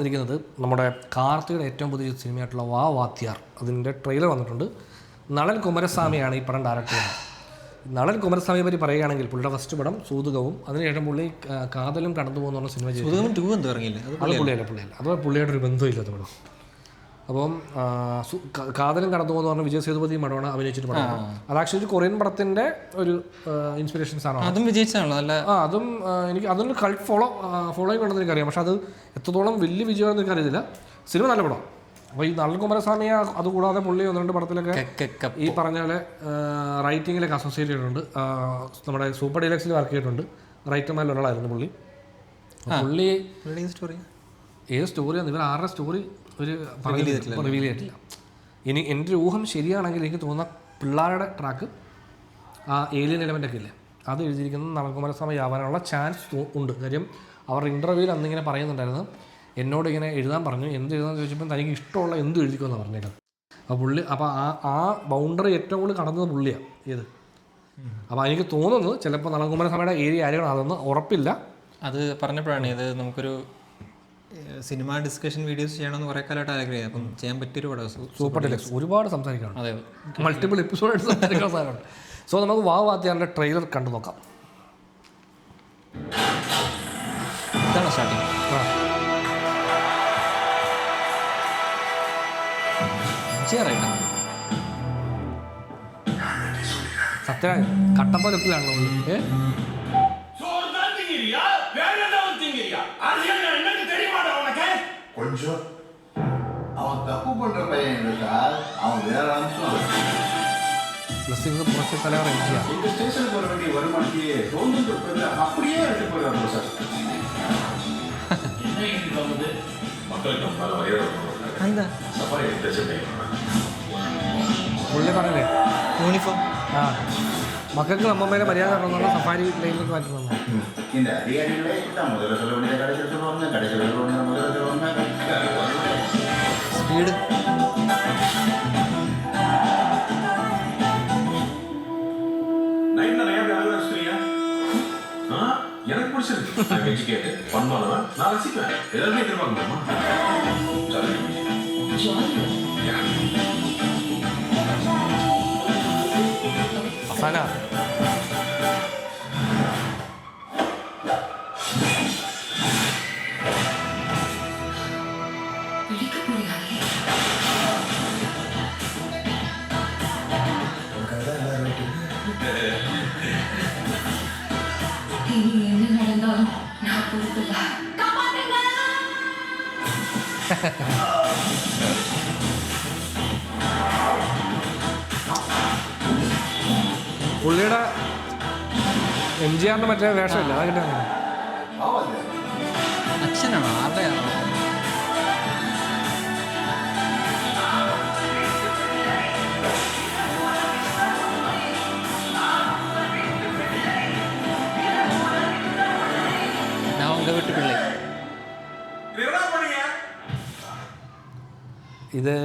വന്നിരിക്കുന്നത് നമ്മുടെ കാർത്തിയുടെ ഏറ്റവും പുതിയ സിനിമയായിട്ടുള്ള വാ വാത്യാർ. അതിൻ്റെ ട്രെയിലർ വന്നിട്ടുണ്ട്. നളൻ കുമാരസ്വാമിയാണ് ഈ പടം ഡയറക്റ്റ് ചെയ്യുന്നത്. നളൻ കുമാരസ്വാമിയെ പറ്റി പറയുകയാണെങ്കിൽ പുള്ളിയുടെ ഫസ്റ്റ് പടം സൂതുകവും, അതിനുശേഷം പുള്ളി കാതലും കടന്നു പോകുന്ന സിനിമ ചെയ്തു. അത് പുള്ളിയല്ല. അതുപോലെ പുള്ളിയായിട്ട് ഒരു ബന്ധമില്ലാത്ത പടം. അപ്പം കാതലും കടന്നു പോകുന്ന പറഞ്ഞാൽ വിജയ് സേതുപതി മടവണ അഭിനയിച്ചിട്ട് പടമാണ്. അത് ആക്ച്വലി കൊറിയൻ പടത്തിൻ്റെ ഒരു ഇൻസ്പിറേഷൻസ് ആണ്. അതും വിജയിച്ചാണല്ലോ. അതും എനിക്ക് അതൊരു കൾട്ട് ഫോളോയിങ് ഉണ്ടെന്ന് എനിക്കറിയാം. പക്ഷെ അത് എത്രത്തോളം വലിയ വിജയമാണെന്ന് എനിക്കറിയില്ല. സിനിമ നല്ല പടം. അപ്പോൾ ഈ നളൻ കുമാരസ്വാമിയെ അതുകൂടാതെ പുള്ളി 1-2 പടത്തിലൊക്കെ ഈ പറഞ്ഞ പോലെ റൈറ്റിങ്ങിലൊക്കെ അസോസിയേറ്റ് ചെയ്തിട്ടുണ്ട്. നമ്മുടെ സൂപ്പർ ഡീലക്സിൽ വർക്ക് ചെയ്തിട്ടുണ്ട്. റൈറ്റർമാരിൽ ഒരാളായിരുന്നു പുള്ളി. ഏത് സ്റ്റോറിയാണ് ഇവർ ആരുടെ സ്റ്റോറി ഒരു റിവീൽ ചെയ്തിട്ടില്ല. ഇനി എൻ്റെ ഒരു ഊഹം ശരിയാണെങ്കിൽ എനിക്ക് തോന്നുന്ന പിള്ളേരുടെ ട്രാക്ക് ആ ഏലിയൻ എലമെൻ്റൊക്കെ ഇല്ലേ, അത് എഴുതിയിരിക്കുന്നത് നളൻ കുമാരസ്വാമി ആവാനുള്ള ചാൻസ് ഉണ്ട്. കാര്യം അവരുടെ ഇൻ്റർവ്യൂവിൽ അന്നിങ്ങനെ പറയുന്നുണ്ടായിരുന്നു, എന്നോട് ഇങ്ങനെ എഴുതാൻ പറഞ്ഞു, എന്ത് എഴുതാന്ന് ചോദിച്ചപ്പോൾ തനിക്ക് ഇഷ്ടമുള്ള എന്ത് എഴുതിക്കുമെന്നാണ് പറഞ്ഞേക്കുന്നത്. അപ്പോൾ പുള്ളി ആ ബൗണ്ടറി ഏറ്റവും കൂടുതൽ കടന്നത് പുള്ളിയാണ് ഏത്. അപ്പോൾ എനിക്ക് തോന്നുന്നത് ചിലപ്പോൾ നളൻ കുമാരസ്വാമിയുടെ ഏരിയ ആരെയാണ് അതൊന്നും ഉറപ്പില്ല. അത് പറഞ്ഞപ്പോഴാണ് ഇത് നമുക്കൊരു സിനിമ ഡിസ്കഷൻ വീഡിയോസ് ചെയ്യണമെന്ന് കുറേ കാലമായിട്ട് ആഗ്രഹിക്കുന്നത്. അപ്പം ചെയ്യാൻ പറ്റിയൊരു പടം സൂപ്പർ ഡീലക്സ്. ഒരുപാട് സംസാരിക്കണം. അതെ, മൾട്ടിപ്പിൾ എപ്പിസോഡായിട്ട് സംസാരിക്കാൻ സാധനമുണ്ട്. സോ നമുക്ക് വാ വാത്യാറിൻ്റെ ട്രെയിലർ കണ്ടു നോക്കാം. ഇതാണ് സ്റ്റാർട്ടിങ്. സത്യം കട്ടപ്പലപ്പിലാണല്ലോ. கொஞ்சம் அவன் தப்பு பண்ற பையன் இல்லை சார், அவன் வேற அம்சம். புரட்சி தலைவர் எம்ஜிஆர் இந்த ஸ்டேஷனுக்கு வர வேண்டிய வருமானத்தையே தோன்று அப்படியே எடுத்து போயிடறாங்க சார். மக்களுக்கு பல வரையறை சஃபாரி பிரச்சனை പുള്ളി പറഞ്ഞേ യൂണിഫോം മക്കൾക്ക് അമ്മമ്മേനെ മര്യാദ പറഞ്ഞുള്ള സഫാരി ലൈനിലേക്ക് മാറ്റുന്നു. இந்த அதிகாரிகளே முதல்ல சொல்ல வேண்டிய கடைசியில் சொல்லுவாங்க, கடைசியில் சொல்ல வேண்டிய முதல்ல சொல்லுவாங்க. സ്പീഡ് எனக்கு பிடிச்சிருக்கு. நான் எஜுகேட் பண்ணாலும் நான் ரசிப்பேன். எல்லாருமே எதிர்பார்க்கணுமா? അവസാന இனி என்ன நடந்தாலும் நான் பொறுப்பில்ல. പുള്ളിയുടെ എംജിആറിന്റെ മറ്റേ വേഷമില്ല, അതൊക്കെ അച്ഛനാണോ ആരുടെയാണോ? വീട്ടു പിള്ളേ. ഇത്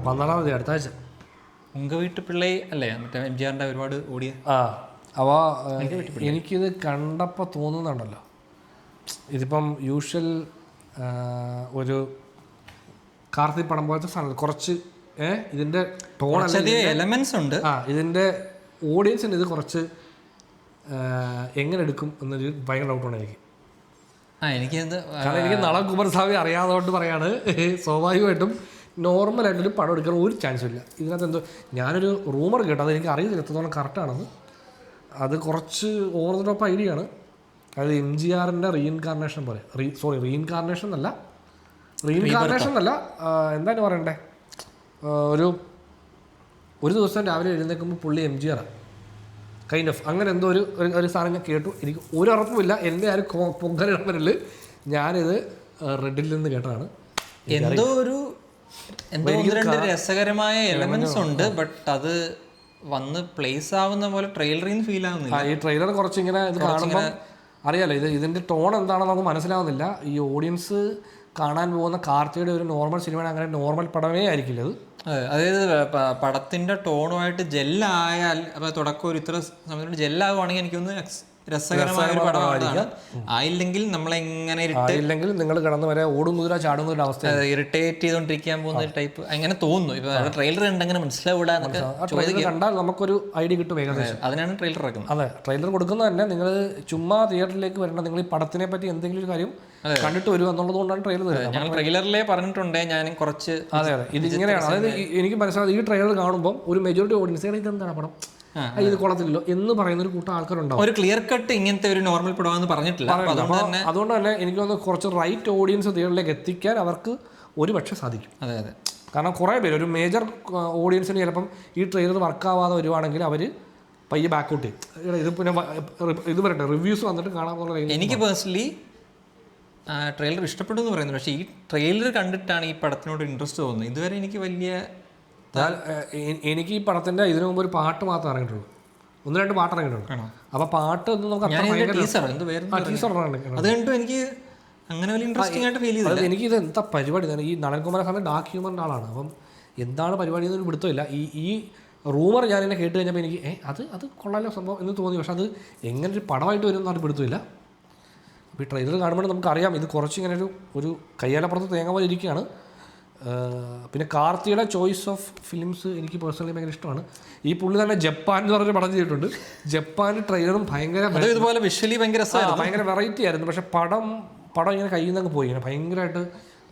12-ാം തീയതി അടുത്ത ആഴ്ച. ഉങ്ക വീട്ടു പിള്ളേ അല്ലേ മറ്റേ എംജിആറിൻ്റെ ഒരുപാട് ഓടിയ. അവ എനിക്കിത് കണ്ടപ്പോൾ തോന്നുന്നുണ്ടല്ലോ, ഇതിപ്പം യൂഷ്വൽ ഒരു കാർത്തി പടം പോലത്തെ സാധനം കുറച്ച് ഇതിൻ്റെ ടോൺ എലമെന്റ്സ് ഉണ്ട്. ഇതിൻ്റെ ഓഡിയൻസിന് ഇത് കുറച്ച് എങ്ങനെ എടുക്കും എന്നൊരു ഭയങ്കര ഡൗട്ടാണ് എനിക്ക്. കാരണം എനിക്ക് നളൻ കുമാരസ്വാമി അറിയാത്തതുകൊണ്ട് പറയാണ്, സ്വാഭാവികമായിട്ടും നോർമലായിട്ടൊരു പടം എടുക്കാൻ ഒരു ചാൻസും ഇല്ല. ഇതിനകത്ത് എന്തോ ഞാനൊരു റൂമർ കേട്ടോ, അത് എനിക്ക് അറിയില്ല എത്രത്തോളം കറക്റ്റാണെന്ന്. അത് കുറച്ച് ഓവർ ദ ടോപ്പ് ഐഡിയ ആണ്. അതായത് എംജിആറിൻ്റെ റീഇൻകാർണേഷൻ പോലെ. റീഇൻകാർണേഷൻ എന്നല്ല എന്താണ് പറയണ്ടേ, ഒരു ദിവസം രാവിലെ എഴുന്നേൽക്കുമ്പോൾ പുള്ളി എംജിആറാണ് കൈൻഡ് ഓഫ് അങ്ങനെ എന്തോ ഒരു സാധനം ഞാൻ കേട്ടു. എനിക്ക് ഒരു ഉറപ്പുമില്ല. എൻ്റെ ആ ഒരു പൊങ്കലിടമ്പലിൽ ഞാനിത് റെഡിൽ നിന്ന് കേട്ടതാണ്. എന്തോ രസകരമായ എലമെന്റ്സ് ഉണ്ട്, ബട്ട് അത് വന്ന് പ്ലേസ് ആവുന്ന പോലെ ട്രെയിലറിൽ ഫീൽ ആവുന്നില്ല. ഈ ട്രെയിലർ കുറച്ചിങ്ങനെ ഇത് കാണുമ്പോൾ അറിയാലോ ഇതിൻ്റെ ടോൺ എന്താണെന്ന് നമുക്ക് മനസ്സിലാവുന്നില്ല. ഈ ഓഡിയൻസ് കാണാൻ പോകുന്ന കാർത്തിയുടെ ഒരു നോർമൽ സിനിമയാണ്, അങ്ങനെ നോർമൽ പടമേ ആയിരിക്കില്ല അത്. അതായത് പടത്തിന്റെ ടോണുമായിട്ട് ജെല്ലായാൽ, അപ്പോൾ തുടക്കം ഒരു ഇത്ര സമയത്തോട് ജെല്ലാകുവാണെങ്കിൽ എനിക്കൊന്ന് രസകരമായ ഒരു പടമാണ്. ആയില്ലെങ്കിൽ നമ്മളെങ്ങനെ ഇല്ലെങ്കിൽ നിങ്ങൾ കടന്നു വരെ ഓടുന്നതിരാ ചാടുന്നൊരു അവസ്ഥ ഇറിറ്റേറ്റ് ചെയ്തോണ്ടിരിക്കാൻ പോകുന്ന ടൈപ്പ് അങ്ങനെ തോന്നുന്നു. ഇപ്പൊ ട്രെയിലർ കണ്ടങ്ങനെ മനസ്സിലാവൂടാ എന്നൊക്കെ കണ്ടാൽ നമുക്കൊരു ഐഡിയ കിട്ടും ഏകദേശം. അതിനാണ് ട്രെയിലർ ഇറക്കുന്നത്. അതെ, ട്രെയിലർ കൊടുക്കുന്നത് തന്നെ നിങ്ങൾ ചുമ്മാ തിയേറ്ററിലേക്ക് വരണം, നിങ്ങൾ ഈ പടത്തിനെ പറ്റി എന്തെങ്കിലും ഒരു കാര്യം കണ്ടിട്ട് വരും എന്നുള്ളത് കൊണ്ടാണ് ട്രെയിലർ തരുന്നത്. ഞങ്ങൾ ട്രെയിലറിലേ പറഞ്ഞിട്ടുണ്ട് ഞാൻ കുറച്ച്. അതെ അതെ, ഇത് ഇങ്ങനെയാണ്. അതായത് എനിക്ക് മനസ്സിലായത് ഈ ട്രെയിലർ കാണുമ്പോൾ ഒരു മെജോറിറ്റി ഓഡിയൻസ് ഇത് എന്താണ് പടം, ഇത് കൊള്ളത്തില്ലല്ലോ എന്ന് പറയുന്ന ഒരു കൂട്ടം ആൾക്കാരുണ്ടാവും. ഒരു ക്ലിയർ കട്ട് ഇങ്ങനത്തെ ഒരു നോർമൽ പടമാണെന്ന് പറഞ്ഞിട്ടില്ല. അതുകൊണ്ട് തന്നെ എനിക്ക് തോന്നുന്നു കുറച്ച് റൈറ്റ് ഓഡിയൻസ് തിയേറ്ററിലേക്ക് എത്തിക്കാൻ അവർക്ക് ഒരു പക്ഷേ സാധിക്കും. അതെ അതെ, കാരണം കുറേ പേര് ഒരു മേജർ ഓഡിയൻസിന് ചിലപ്പം ഈ ട്രെയിലർ വർക്കാവാതെ വരുവാണെങ്കിൽ അവർ പയ്യെ ബാക്കൗട്ട് ചെയ്യും. ഇത് പിന്നെ ഇത് വരട്ടെ റിവ്യൂസ് വന്നിട്ട് കാണാമെന്നുള്ള. എനിക്ക് പേഴ്സണലി ട്രെയിലർ ഇഷ്ടപ്പെട്ടു എന്ന് പറയുന്നത്, പക്ഷേ ഈ ട്രെയിലർ കണ്ടിട്ടാണ് ഈ പടത്തിനോട് ഇൻട്രസ്റ്റ് തോന്നുന്നത്. ഇതുവരെ എനിക്ക് വലിയ എനിക്ക് ഈ പടത്തിൻ്റെ ഇതിനു മുമ്പ് ഒരു പാട്ട് മാത്രമേ ഇറങ്ങിയിട്ടുള്ളൂ, 1-2 പാട്ട് ഇറങ്ങിയിട്ടുണ്ട്. അപ്പോൾ പാട്ട് നമുക്ക് അത് കണ്ടു എനിക്ക് അങ്ങനെ വലിയ ഇൻട്രസ്റ്റിംഗ് ആയിട്ട് ഫീൽ ചെയ്തത്. എനിക്കിത് എന്താ പരിപാടി തന്നെ. ഈ നളൻ കുമാരസാറിൻ്റെ ഡാർക്ക് ഹ്യൂമറിൻ്റെ ആളാണ്. അപ്പം എന്താണ് പരിപാടി എന്നൊരു പിടുത്തമില്ല. ഈ റൂമർ ഞാൻ എന്നെ കേട്ട് കഴിഞ്ഞപ്പോൾ എനിക്ക് അത് കൊള്ളാലോ സംഭവം എന്ന് തോന്നി. പക്ഷെ അത് എങ്ങനെ ഒരു പടമായിട്ട് വരും എന്നൊരു പിടുത്തമില്ല. അപ്പോൾ ഈ ട്രെയിലർ കാണുമ്പോൾ നമുക്കറിയാം ഇത് കുറച്ചിങ്ങനെ ഒരു കയ്യാലപ്പുറത്ത് തേങ്ങ പോലെ ഇരിക്കുകയാണ്. പിന്നെ കാർത്തിയുടെ ചോയ്സ് ഓഫ് ഫിലിംസ് എനിക്ക് പേഴ്സണലി ഭയങ്കര ഇഷ്ടമാണ്. ഈ പുള്ളി തന്നെ ജപ്പാൻ എന്ന് പറഞ്ഞൊരു പടം ചെയ്തിട്ടുണ്ട്. ജപ്പാൻ ട്രെയിലറും ഇതുപോലെ വിഷ്വലി ഭയങ്കര വെറൈറ്റി ആയിരുന്നു. പക്ഷെ പടം ഇങ്ങനെ കയ്യിൽ നിന്നങ്ങ് പോയി, ഇങ്ങനെ ഭയങ്കരമായിട്ട്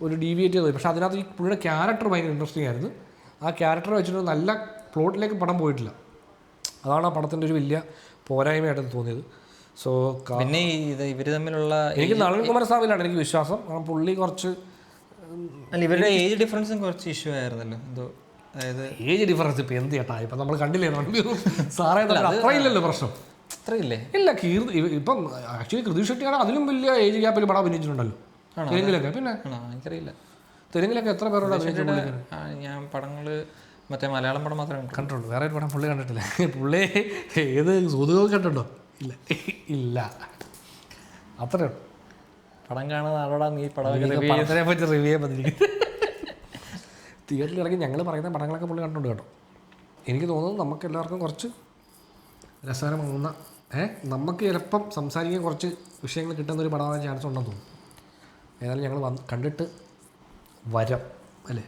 ഒരു ഡീവിയേറ്റ് ചെയ്ത് പോയി. പക്ഷെ അതിനകത്ത് ഈ പുള്ളിയുടെ ക്യാരക്ടർ ഭയങ്കര ഇൻട്രസ്റ്റിംഗ് ആയിരുന്നു. ആ ക്യാരക്ടർ വെച്ചിട്ട് നല്ല പ്ലോട്ടിലേക്ക് പടം പോയിട്ടില്ല. അതാണ് ആ പടത്തിൻ്റെ ഒരു വലിയ പോരായ്മയായിട്ട് തോന്നിയത്. സോ പിന്നെ ഇവർ തമ്മിലുള്ള എനിക്ക് നളൻ കുമാരസ്വാമിയിലാണ് എനിക്ക് വിശ്വാസം. കാരണം പുള്ളി കുറച്ച് ഇവരുടെ ഏജ് ഡിഫറൻസും കുറച്ച് ഇഷ്യൂ ആയിരുന്നല്ലോ എന്തോ. അതായത് ഏജ് ഡിഫറൻസ് ഇപ്പം എന്ത് ചേട്ടാ, ഇപ്പം നമ്മൾ കണ്ടില്ലേ സാറേ, അത്രയില്ലല്ലോ പ്രശ്നം. അത്രയില്ലേ? ഇല്ല, ഇപ്പം ആക്ച്വലി കൃതി ഷെട്ടിയാണ് അതിലും വലിയ ഏജ് ഗ്യാപ്പിൽ പടം അഭിനയിച്ചിട്ടുണ്ടല്ലോ തെലുങ്കിലൊക്കെ. പിന്നെ എനിക്കറിയില്ല തെലുങ്കിലൊക്കെ എത്ര പേരോട് അഭിനയിച്ചിട്ടുണ്ട്. ഞാൻ പടങ്ങൾ മറ്റേ മലയാളം പടം മാത്രമേ കണ്ടിട്ടുള്ളൂ, വേറെ ഒരു പടം പുള്ളി കണ്ടിട്ടില്ല. പുള്ളി ഏത് സൂതുകൾക്ക് കണ്ടിട്ടുണ്ടോ? ഇല്ല അത്രേ ഉള്ളൂ. പടം കാണുന്ന ആളോടാ നീ പടത്തിനെ പറ്റി റിവ്യൂ ചെയ്യാൻ പറ്റിയിരിക്കും. തിയേറ്ററിൽ ഇറങ്ങി ഞങ്ങൾ പറയുന്ന പടങ്ങളൊക്കെ പുള്ളി കണ്ടിട്ടുണ്ട് കേട്ടോ. എനിക്ക് തോന്നുന്നു നമുക്ക് എല്ലാവർക്കും കുറച്ച് രസകരമാകുന്ന നമുക്ക് ചിലപ്പം സംസാരിക്കാൻ കുറച്ച് വിഷയങ്ങൾ കിട്ടുന്നൊരു പടമാകാൻ ചാൻസ് ഉണ്ടെന്ന് തോന്നുന്നു. ഏതായാലും ഞങ്ങൾ കണ്ടിട്ട് വരാം അല്ലേ.